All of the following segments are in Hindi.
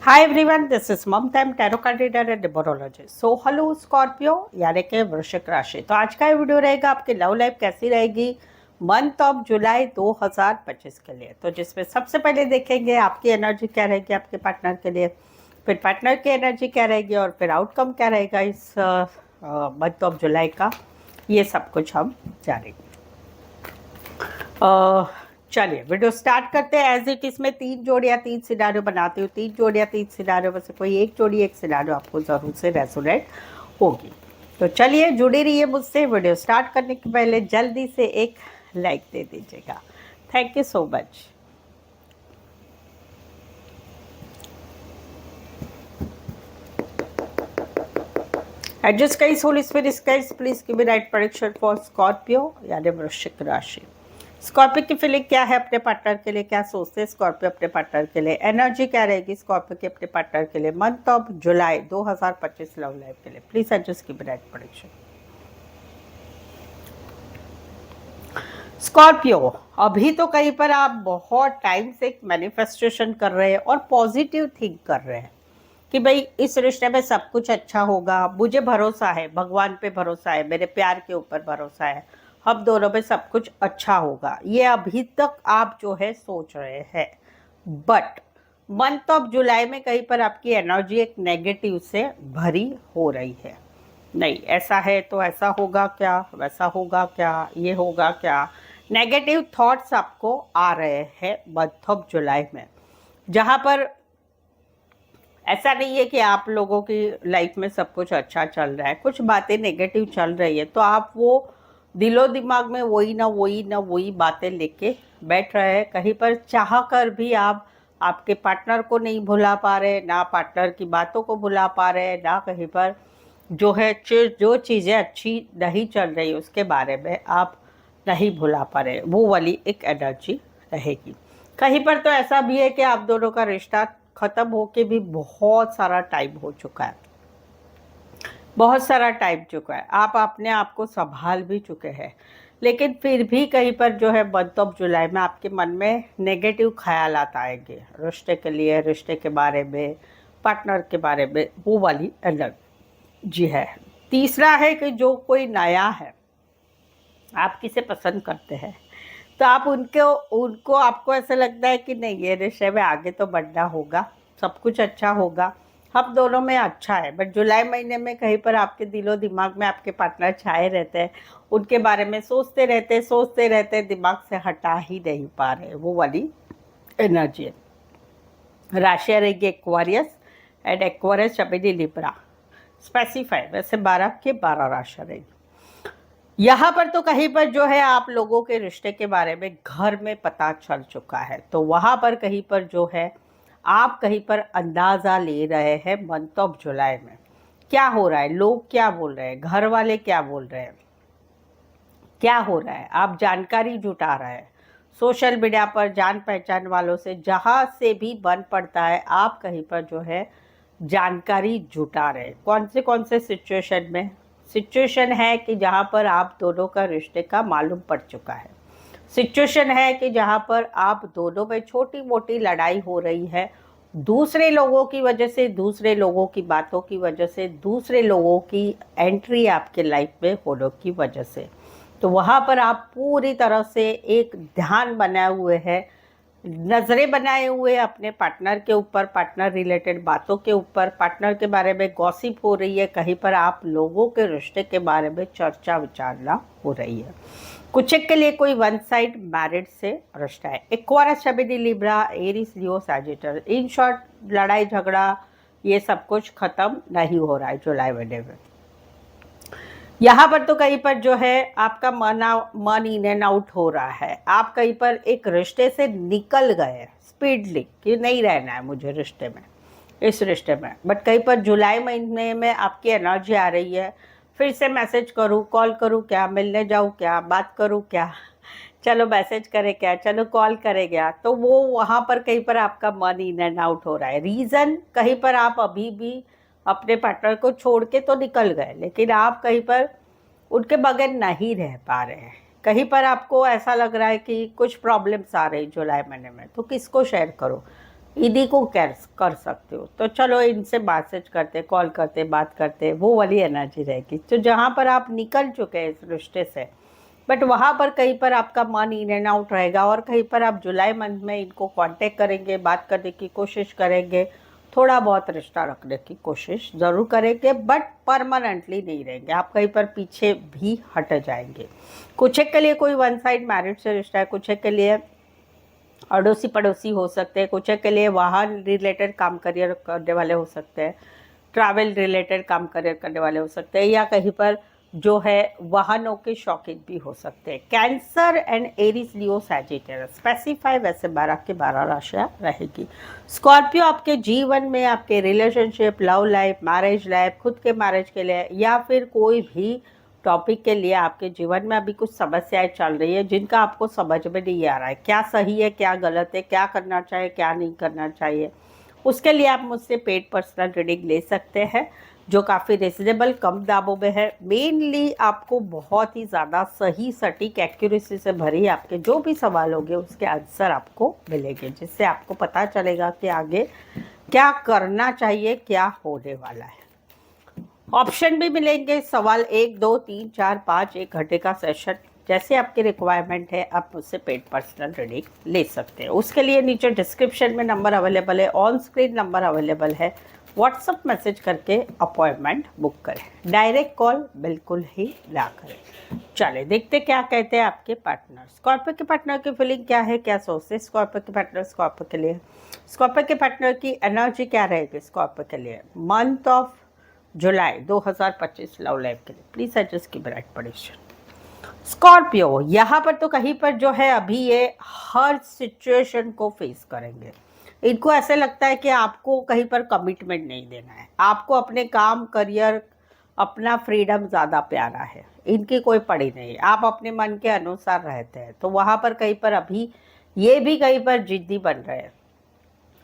Hi everyone, this is Mamta tarot card reader and numerologist. So hello Scorpio यानी कि वृश्चिक राशि। तो आज का ये वीडियो रहेगा आपकी लव लाइफ कैसी रहेगी मंथ ऑफ जुलाई 2025 के लिए। तो जिसमें सबसे पहले देखेंगे आपकी एनर्जी क्या रहेगी आपके पार्टनर के लिए, फिर पार्टनर की एनर्जी क्या रहेगी और फिर आउटकम क्या रहेगा इस मंथ ऑफ जुलाई का, ये सब कुछ हम जानेंगे। चलिए वीडियो स्टार्ट करते हैं। एज इट इज में 3 जोड़ियाँ 3 सिनारियो बनाती हूँ। 3 जोड़ियाँ 3 सिनारियो में से कोई एक जोड़ी एक सिनारियो आपको ज़रूर से रेजोनेट होगी। तो चलिए जुड़ी रहिए मुझसे। वीडियो स्टार्ट करने के पहले जल्दी से एक लाइक दे दीजिएगा। Thank you so much. Adjust guys, Holi spirit guys, please give me right prediction for Scorpio यानी वृश्चिक राशि। स्कॉर्पियो की फीलिंग क्या है अपने पार्टनर के लिए, क्या सोचते हैं स्कॉर्पियो अपने पार्टनर के लिए, एनर्जी क्या रहेगी स्कॉर्पियो के अपने पार्टनर के लिए month of July 2025 love life के लिए। Please adjust give me right prediction. Scorpio, अभी तो कहीं पर आप बहुत टाइम से एक मैनिफेस्टेशन कर रहे हैं और पॉजिटिव थिंक कर रहे हैं कि भाई इस रिश्ते में सब कुछ अच्छा होगा, मुझे भरोसा है, भगवान पे भरोसा है, मेरे प्यार के ऊपर भरोसा है, हम दोनों में सब कुछ अच्छा होगा। ये अभी तक आप जो है सोच रहे हैं, बट मंथ ऑफ जुलाई में कहीं पर आपकी एनर्जी एक नेगेटिव से भरी हो रही है। नहीं ऐसा है तो ऐसा होगा क्या, वैसा होगा क्या, ये होगा क्या, नेगेटिव थॉट्स आपको आ रहे हैं मंथ ऑफ जुलाई में। जहाँ पर ऐसा नहीं है कि आप लोगों की लाइफ में सब कुछ अच्छा चल रहा है, कुछ बातें नेगेटिव चल रही है तो आप वो दिलो दिमाग में वही बातें लेके बैठ रहे हैं। कहीं पर चाह कर भी आप आपके पार्टनर को नहीं भुला पा रहे, ना पार्टनर की बातों को भुला पा रहे, ना कहीं पर जो है जो चीज़ें अच्छी नहीं चल रही उसके बारे में आप नहीं भुला पा रहे। वो वाली एक एनर्जी रहेगी। कहीं पर तो ऐसा भी है कि आप दोनों का रिश्ता ख़त्म होके भी बहुत सारा टाइम हो चुका है, बहुत सारा टाइम चुका है, आप अपने आप को संभाल भी चुके हैं, लेकिन फिर भी कहीं पर जो है मंथ ऑफ जुलाई में आपके मन में नेगेटिव ख्यालात आएंगे रिश्ते के लिए, रिश्ते के बारे में, पार्टनर के बारे में, वो वाली एनर्जी है। तीसरा है कि जो कोई नया है, आप किसे पसंद करते हैं तो आप उनको उनको आपको ऐसा लगता है कि नहीं ये रिश्ते में आगे तो बढ़ना होगा, सब कुछ अच्छा होगा, हम दोनों में अच्छा है। बट जुलाई महीने में कहीं पर आपके दिलो दिमाग में आपके पार्टनर छाए रहते हैं, उनके बारे में सोचते रहते, दिमाग से हटा ही नहीं पा रहे, वो वाली एनर्जी है। राशि रहेगी एक्वारियस एंड एक्वारियस शबिनी लिब्रा। स्पेसिफाई वैसे 12 के 12 राशि रहेगी। यहाँ पर तो कहीं पर जो है आप लोगों के रिश्ते के बारे में घर में पता चल चुका है, तो वहाँ पर कहीं पर जो है आप कहीं पर अंदाज़ा ले रहे हैं मंथ ऑफ जुलाई में क्या हो रहा है, लोग क्या बोल रहे हैं, घर वाले क्या बोल रहे हैं, क्या हो रहा है, आप जानकारी जुटा रहे हैं सोशल मीडिया पर, जान पहचान वालों से, जहाँ से भी बन पड़ता है आप कहीं पर जो है जानकारी जुटा रहे हैं। कौन से सिचुएशन में, सिचुएशन है कि जहाँ पर आप दोनों का रिश्ते का मालूम पड़ चुका है, सिचुएशन है कि जहाँ पर आप दोनों में छोटी मोटी लड़ाई हो रही है, दूसरे लोगों की वजह से, दूसरे लोगों की बातों की वजह से, दूसरे लोगों की एंट्री आपके लाइफ में होने की वजह से। तो वहाँ पर आप पूरी तरह से एक ध्यान बनाए हुए हैं, नज़रें बनाए हुए अपने पार्टनर के ऊपर, पार्टनर रिलेटेड बातों के ऊपर, पार्टनर के बारे में गॉसिप हो रही है, कहीं पर आप लोगों के रिश्ते के बारे में चर्चा विचारना हो रही है। कुछ एक के लिए कोई वन साइड मैरिड से रिश्ता है। एक्वारियस शबिनी Libra Aries Leo Sagittarius. In short लड़ाई झगड़ा ये सब कुछ खत्म नहीं हो रहा है जुलाई महीने में। यहाँ पर तो कहीं पर जो है आपका मन इन एंड आउट हो रहा है, आप कहीं पर एक रिश्ते से निकल गए स्पीडली कि नहीं रहना है मुझे रिश्ते में, इस रिश्ते में। बट कहीं पर जुलाई महीने में आपकी एनर्जी आ रही है, फिर से मैसेज करूँ, कॉल करूँ क्या, मिलने जाऊँ क्या, बात करूँ क्या, चलो मैसेज करे क्या, चलो कॉल करे क्या, तो वो वहाँ पर कहीं पर आपका मन इन एंड आउट हो रहा है। रीज़न कहीं पर आप अभी भी अपने पार्टनर को छोड़ के तो निकल गए, लेकिन आप कहीं पर उनके बगैर नहीं रह पा रहे हैं। कहीं पर आपको ऐसा लग रहा है कि कुछ प्रॉब्लम्स आ रही जुलाई महीने में, तो किसको शेयर करो, इन्हीं को कर सकते हो। तो चलो इनसे मैसेज करते, कॉल करते, बात करते, वो वाली एनर्जी रहेगी। तो जहाँ पर आप निकल चुके हैं इस रिश्ते से, बट वहाँ पर कहीं पर आपका मन इन एंड आउट रहेगा, और कहीं पर आप जुलाई मंथ में इनको कांटेक्ट करेंगे, बात करने की कोशिश करेंगे, थोड़ा बहुत रिश्ता रखने की कोशिश ज़रूर करेंगे, बट परमानेंटली नहीं रहेंगे, आप कहीं पर पीछे भी हट जाएंगे। कुछ एक के लिए कोई वन साइड मैरिज से रिश्ता है, कुछ एक के लिए अड़ोसी पड़ोसी हो सकते हैं, कुछ के लिए वाहन रिलेटेड काम करियर करने वाले हो सकते हैं, ट्रैवल रिलेटेड काम करियर करने वाले हो सकते हैं, या कहीं पर जो है वाहनों के शौकीन भी हो सकते हैं। Cancer and Aries Leo Sagittarius specify वैसे 12 के 12 राशियाँ रहेगी। स्कॉर्पियो आपके जीवन में, आपके relationship, love life, marriage life, खुद के मैरिज के लिए, या फिर कोई भी टॉपिक के लिए आपके जीवन में अभी कुछ समस्याएं चल रही है जिनका आपको समझ में नहीं आ रहा है, क्या सही है क्या गलत है, क्या करना चाहिए क्या नहीं करना चाहिए, उसके लिए आप मुझसे पेड पर्सनल रीडिंग ले सकते हैं, जो काफ़ी रिजनेबल कम दामों में है। मेनली आपको बहुत ही ज़्यादा सही सटीक एक्यूरेसी से भरी आपके जो भी सवाल होंगे उसके आंसर आपको मिलेंगे, जिससे आपको पता चलेगा कि आगे क्या करना चाहिए, क्या होने वाला है। ऑप्शन भी मिलेंगे, सवाल 1, 2, 3, 4, 5, 1 घंटे का सेशन, जैसे आपकी रिक्वायरमेंट है आप मुझसे पेड पर्सनल रीडिंग ले सकते हैं। उसके लिए नीचे डिस्क्रिप्शन में नंबर अवेलेबल है, ऑन स्क्रीन नंबर अवेलेबल है, व्हाट्सअप मैसेज करके अपॉइंटमेंट बुक करें, डायरेक्ट कॉल बिल्कुल ही ना करें। चले देखते क्या कहते हैं आपके पार्टनर। स्कॉर्पियो के पार्टनर की फीलिंग क्या है, क्या सोचते हैं स्कॉर्पियो के पार्टनर स्कॉर्पियो के लिए। स्कॉर्पियो के पार्टनर की एनर्जी क्या रहेगी स्कॉर्पियो के लिए month of July 2025 love life के लिए। प्लीज एडजस्ट की ब्राइट परेशान। स्कॉर्पियो यहाँ पर तो कहीं पर जो है अभी ये हर सिचुएशन को फेस करेंगे। इनको ऐसे लगता है कि आपको कहीं पर कमिटमेंट नहीं देना है, आपको अपने काम करियर अपना फ्रीडम ज़्यादा प्यारा है, इनकी कोई पड़ी नहीं, आप अपने मन के अनुसार रहते हैं। तो वहाँ पर कहीं पर अभी ये भी कहीं पर जिद्दी बन रहे हैं,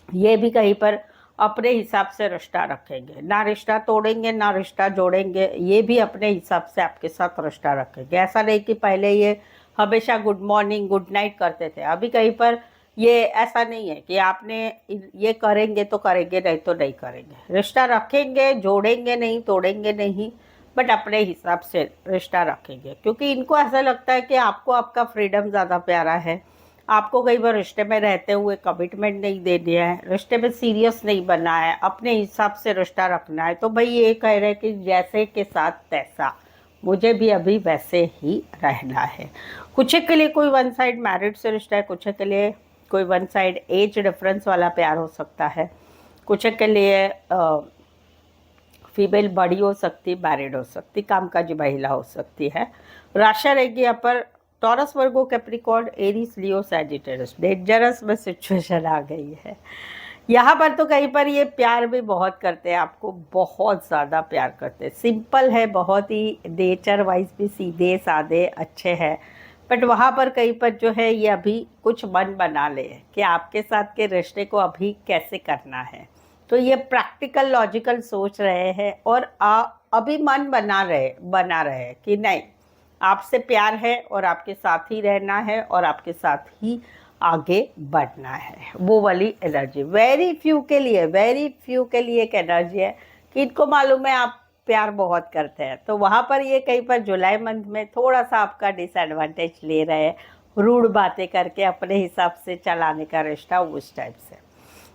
ये भी कहीं पर अपने हिसाब से रिश्ता रखेंगे, ना रिश्ता तोड़ेंगे ना रिश्ता जोड़ेंगे, ये भी अपने हिसाब से आपके साथ रिश्ता रखेंगे। ऐसा नहीं कि पहले ये हमेशा गुड मॉर्निंग गुड नाइट करते थे, अभी कहीं पर ये ऐसा नहीं है कि आपने ये करेंगे तो करेंगे नहीं तो नहीं करेंगे, रिश्ता रखेंगे, जोड़ेंगे नहीं तोड़ेंगे नहीं, बट अपने हिसाब से रिश्ता रखेंगे, क्योंकि इनको ऐसा लगता है कि आपको आपका फ्रीडम ज़्यादा प्यारा है, आपको कई बार रिश्ते में रहते हुए कमिटमेंट नहीं दे दिया है, रिश्ते में सीरियस नहीं बनना है, अपने हिसाब से रिश्ता रखना है। तो भाई ये कह रहे हैं कि जैसे के साथ तैसा, मुझे भी अभी वैसे ही रहना है। कुछ के लिए कोई वन साइड मैरिड से रिश्ता है, कुछ के लिए कोई वन साइड एज डिफरेंस वाला प्यार हो सकता है, कुछ के लिए फीमेल बड़ी हो सकती, मैरिड हो सकती, कामकाजी महिला हो सकती है। राशि रहेगी यहाँ पर टॉरस, वर्गो, कैप्रिकॉर्न, एरीज, लियो, सैजिटेरियस। डेंजरस में सिचुएशन आ गई है यहाँ पर। तो कहीं पर ये प्यार भी बहुत करते हैं, आपको बहुत ज़्यादा प्यार करते हैं, सिंपल है, बहुत ही नेचर वाइज भी सीधे साधे अच्छे हैं, बट वहाँ पर कहीं पर जो है ये अभी कुछ मन बना ले कि आपके साथ के रिश्ते को अभी कैसे करना है। तो ये प्रैक्टिकल लॉजिकल सोच रहे हैं, और अभी मन बना रहे कि नहीं, आपसे प्यार है और आपके साथ ही रहना है और आपके साथ ही आगे बढ़ना है, वो वाली एनर्जी। वेरी फ्यू के लिए एक एनर्जी है कि इनको मालूम है आप प्यार बहुत करते हैं, तो वहाँ पर ये कहीं पर जुलाई मंथ में थोड़ा सा आपका डिसएडवांटेज ले रहे हैं, रूड बातें करके अपने हिसाब से चलाने का रिश्ता उस टाइप से।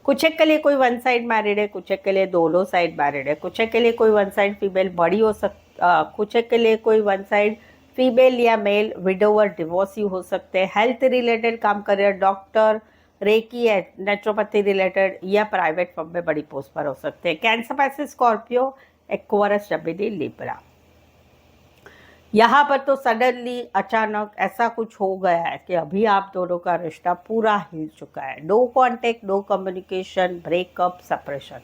कुछ एक के लिए कोई वन साइड मैरिड है, कुछ एक के लिए दोनों साइड मैरिड है, कुछ एक के लिए कोई वन साइड फीमेल बड़ी हो कुछ एक के लिए कोई वन साइड फीमेल या मेल विडोवर डिवोर्सी हो सकते हैं, हेल्थ रिलेटेड काम career, doctor, reiki, naturopathy related, या प्राइवेट फर्म में बड़ी पोस्ट पर हो सकते हैं। Cancer, Pisces, Scorpio, Aquarius, Gemini, Libra. यहाँ पर तो सडनली अचानक ऐसा कुछ हो गया है कि अभी आप दोनों का रिश्ता पूरा हिल चुका है। No contact, no communication, breakup, separation.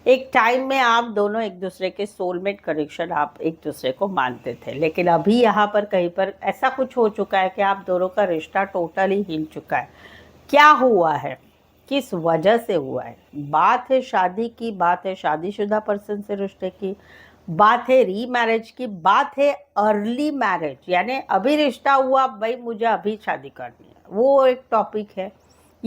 एक टाइम में आप दोनों एक दूसरे के सोलमेट कनेक्शन, आप एक दूसरे को मानते थे, लेकिन अभी यहाँ पर कहीं पर ऐसा कुछ हो चुका है कि आप दोनों का रिश्ता टोटली हिल चुका है। क्या हुआ है, किस वजह से हुआ है? बात है शादी की, बात है शादीशुदा पर्सन से रिश्ते की, बात है री मैरिज की, बात है अर्ली मैरिज, यानी अभी रिश्ता हुआ, भाई मुझे अभी शादी करनी है, वो एक टॉपिक है,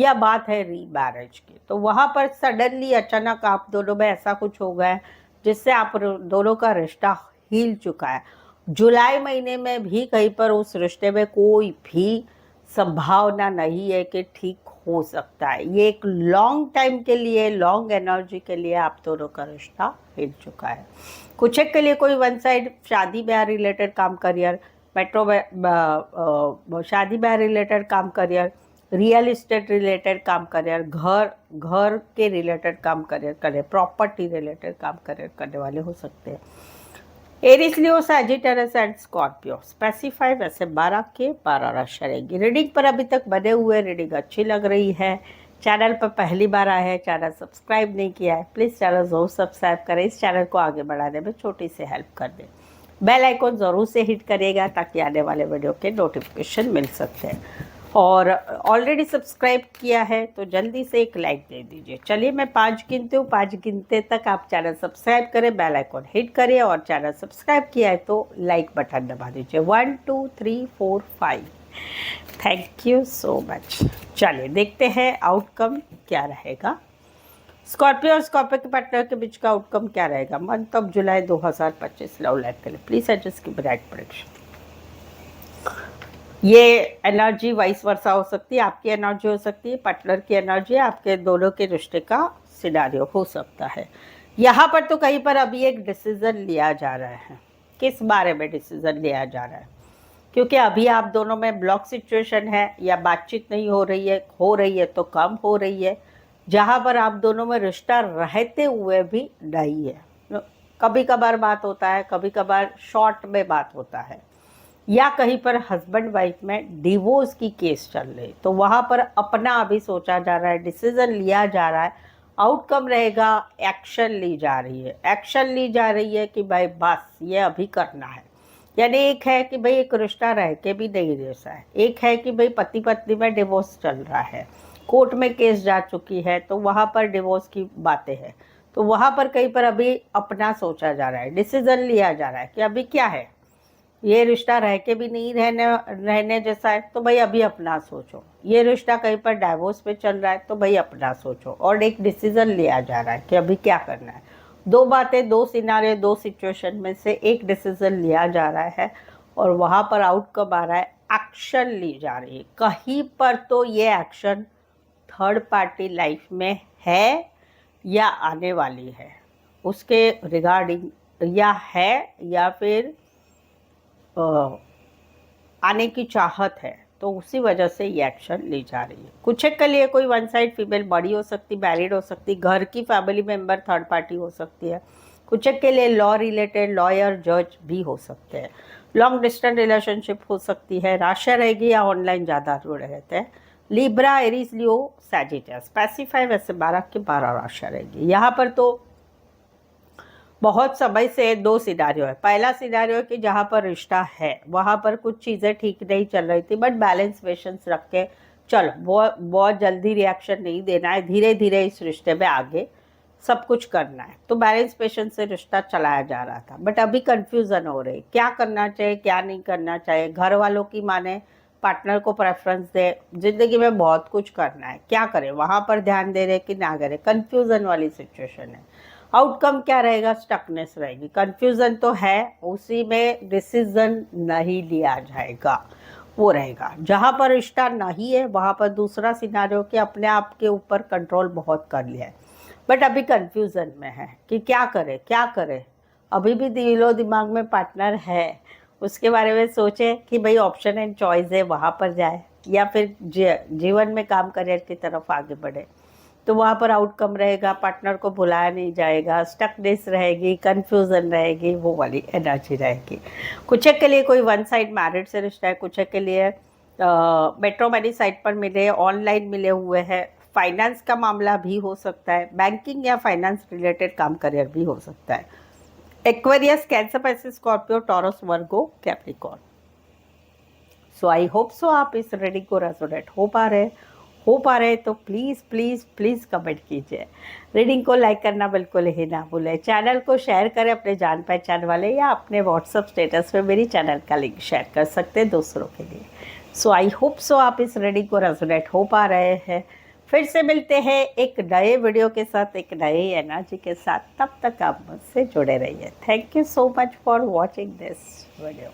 या बात है रीमैरिज की, तो वहाँ पर सडनली अचानक आप दोनों में ऐसा कुछ हो गया है जिससे आप दोनों का रिश्ता हिल चुका है। जुलाई महीने में भी कहीं पर उस रिश्ते में कोई भी संभावना नहीं है कि ठीक हो सकता है। ये एक लॉन्ग टाइम के लिए, लॉन्ग एनर्जी के लिए आप दोनों का रिश्ता हिल चुका है। कुछ एक के लिए कोई वन साइड शादी ब्याह रिलेटेड काम करियर, मेट्रो शादी ब्याह रिलेटेड काम करियर, रियल इस्टेट रिलेटेड काम करियर, घर के रिलेटेड काम करियर करे, प्रॉपर्टी रिलेटेड काम करियर करने वाले हो सकते हैं। Aries, Leo, Sagittarius and Scorpio specify वैसे 12 के 12 राशि रहेगी। रीडिंग पर अभी तक बने हुए, रीडिंग अच्छी लग रही है। चैनल पर पहली बार आए हैं, चैनल सब्सक्राइब नहीं किया है, प्लीज़ चैनल ज़रूर सब्सक्राइब करें, इस चैनल को आगे बढ़ाने में छोटी सी हेल्प कर दें। बेल आइकॉन ज़रूर से हिट करिएगा ताकि आने वाले वीडियो के नोटिफिकेशन मिल सकते हैं। और ऑलरेडी सब्सक्राइब किया है तो जल्दी से एक लाइक दे दीजिए। चलिए मैं 5 गिनती हूँ, 5 गिनते तक आप चैनल सब्सक्राइब करें, बेल आइकॉन हिट करिए और चैनल सब्सक्राइब किया है तो लाइक बटन दबा दीजिए। 1 2 3 4 5। Thank you so much. चलिए देखते हैं आउटकम क्या रहेगा। स्कॉर्पियो और स्कॉर्पियो के पार्टनर के बीच का आउटकम क्या रहेगा month of July 2025 love life के लिए। प्लीज एडजस्ट की ब्राइट प्रेडिक्शन। ये एनर्जी वाइस वर्सा हो सकती है, आपकी एनर्जी हो सकती है, पार्टनर की एनर्जी, आपके दोनों के रिश्ते का सिनारियो हो सकता है। यहाँ पर तो कहीं पर अभी एक डिसीजन लिया जा रहा है। किस बारे में डिसीजन लिया जा रहा है? क्योंकि अभी आप दोनों में ब्लॉक सिचुएशन है या बातचीत नहीं हो रही है तो कम हो रही है, जहाँ पर आप दोनों में रिश्ता रहते हुए भी नहीं है। कभी कभार बात होता है, कभी कभार शॉर्ट में बात होता है, या कहीं पर हस्बैंड वाइफ में डिवोर्स की केस चल रही, तो वहाँ पर अपना अभी सोचा जा रहा है, डिसीजन लिया जा रहा है। आउटकम रहेगा एक्शन ली जा रही है, एक्शन ली जा रही है कि भाई बस ये अभी करना है। यानी एक है कि भाई एक रिश्ता रह के भी नहीं रहा है, एक है कि भाई पति पत्नी में डिवोर्स चल रहा है, कोर्ट में केस जा चुकी है तो वहाँ पर डिवोर्स की बातें हैं, तो वहाँ पर कहीं पर अभी अपना सोचा जा रहा है, डिसीजन लिया जा रहा है कि अभी क्या है, ये रिश्ता रह के भी नहीं रहने जैसा है तो भाई अभी अपना सोचो। ये रिश्ता कहीं पर डाइवोर्स पे चल रहा है तो भाई अपना सोचो, और एक डिसीजन लिया जा रहा है कि अभी क्या करना है। दो बातें, दो सिनारे, दो सिचुएशन में से एक डिसीजन लिया जा रहा है और वहाँ पर आउटकम आ रहा है, एक्शन ली जा रही है। कहीं पर तो ये एक्शन थर्ड पार्टी लाइफ में है या आने वाली है उसके रिगार्डिंग, या है या फिर आने की चाहत है, तो उसी वजह से ये एक्शन ली जा रही है। कुछ एक के लिए कोई वन साइड फीमेल बड़ी हो सकती, मैरिड हो सकती, घर की फैमिली मेंबर थर्ड पार्टी हो सकती है। कुछ एक के लिए लॉ रिलेटेड, लॉयर, जज भी हो सकते हैं। लॉन्ग डिस्टेंस रिलेशनशिप हो सकती है। राशि रहेगी या ऑनलाइन ज़्यादा जुड़े रहते हैं। लिब्रा, एरीज, लियो, सैजिटेरियस स्पेसिफाई वैसे 12 की 12 राशि रहेगी। यहाँ पर तो बहुत समय से दो सिनारियो है। पहला सिनारियो है कि जहाँ पर रिश्ता है वहाँ पर कुछ चीज़ें ठीक नहीं चल रही थी, बट बैलेंस पेशेंस रख के चलो, बहुत जल्दी रिएक्शन नहीं देना है, धीरे धीरे इस रिश्ते में आगे सब कुछ करना है, तो बैलेंस पेशेंस से रिश्ता चलाया जा रहा था। बट अभी कन्फ्यूज़न हो रही, क्या करना चाहिए क्या नहीं करना चाहिए, घर वालों की माने, पार्टनर को प्रेफरेंस दे, ज़िंदगी में बहुत कुछ करना है, क्या करें, वहाँ पर ध्यान दे रहे कि ना करें, कन्फ्यूज़न वाली सिचुएशन है। आउटकम क्या रहेगा? स्टकनेस रहेगी, कंफ्यूजन तो है, उसी में डिसीजन नहीं लिया जाएगा, वो रहेगा। जहाँ पर रिश्ता नहीं है वहाँ पर दूसरा सिनारियो कि अपने आप के ऊपर कंट्रोल बहुत कर लिया है, बट अभी कंफ्यूजन में है कि क्या करे क्या करे। अभी भी दिलो दिमाग में पार्टनर है, उसके बारे में सोचे कि भाई ऑप्शन एंड चॉइस है, वहाँ पर जाए या फिर जीवन में काम करियर की तरफ आगे बढ़े, तो वहाँ पर आउटकम रहेगा पार्टनर को बुलाया नहीं जाएगा, स्टकनेस रहेगी, कन्फ्यूज़न रहेगी, वो वाली एनर्जी रहेगी। कुछ के लिए कोई वन साइड मैरिड से रिश्ता है, कुछ के लिए मेट्रोमैनी साइट पर मिले, ऑनलाइन मिले हुए हैं। फाइनेंस का मामला भी हो सकता है, बैंकिंग या फाइनेंस रिलेटेड काम करियर भी हो सकता है। Aquarius, Cancer, Pisces, Scorpio, Taurus, Virgo, Capricorn. So I hope so आप इस रीडिंग को रेजोनेट हो पा रहे तो प्लीज़ प्लीज़ प्लीज़ कमेंट कीजिए। रीडिंग को लाइक करना बिल्कुल ही ना भूलें। चैनल को शेयर करें अपने जान पहचान वाले, या अपने व्हाट्सअप स्टेटस पे मेरी चैनल का लिंक शेयर कर सकते हैं दूसरों के लिए। सो आई होप सो आप इस रीडिंग को रेजोनेट हो पा रहे हैं। फिर से मिलते हैं एक नए वीडियो के साथ, एक नई एनर्जी के साथ। तब तक आप मुझसे जुड़े रहिए। Thank you so much for watching this video.